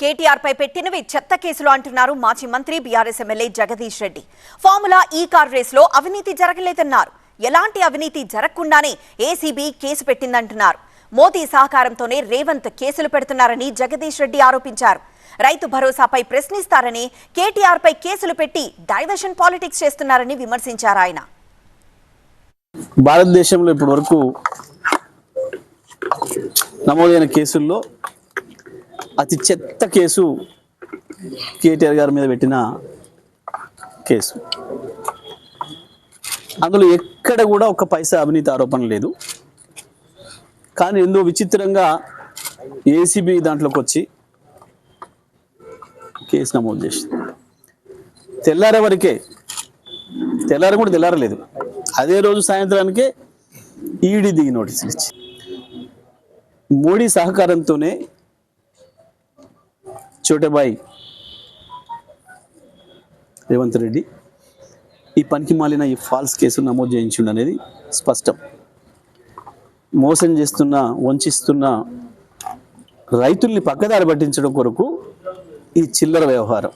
కేటీఆర్ పై పెట్టినవి చెత్త కేసులు అంటున్నారు మాజీ మంత్రి BRS MLA Jagadish Reddy. Formula ఈ కార్ రేస్ లో అవినీతి జరగలేదన్నారు. ఎలాంటి అవినీతి జరగకుండానే ఏసీబీ కేసు పెట్టిందంటున్నారు. మోదీ సహకారంతోనే రేవంత్ కేసులు పెడుతున్నారని జగదీష్ రెడ్డి ఆరోపించారు. రైతు భరోసాపై ప్రశ్నిస్తారని కేటీఆర్ పై కేసులు పెట్టి డైవర్షన్ పాలిటిక్స్ చేస్తున్నారని విమర్శించారు ఆయన. భారతదేశంలో ఇప్పటి వరకు నమోదైన కేసుల్లో అతి చెత్త కేసు కేటీఆర్ గారి మీద పెట్టిన కేసు. అందులో ఎక్కడ కూడా ఒక పైసా అవినీతి ఆరోపణ లేదు. కానీ ఎంతో విచిత్రంగా ఏసీబీ దాంట్లోకి వచ్చి కేసు నమోదు చేసింది. తెల్లారే వరకే, కూడా తెల్లారలేదు, అదే రోజు సాయంత్రానికే ఈడీ దిగి నోటీసులు ఇచ్చి మోడీ సహకారంతోనే చోటేబాయ్ రేవంత్ రెడ్డి ఈ పనికి మాలిన ఈ ఫాల్స్ కేసులు నమోదు చేయించిండు అనేది స్పష్టం. మోసం చేస్తున్న, వంచిస్తున్న రైతుల్ని పక్కదారి పట్టించడం కొరకు ఈ చిల్లర వ్యవహారం.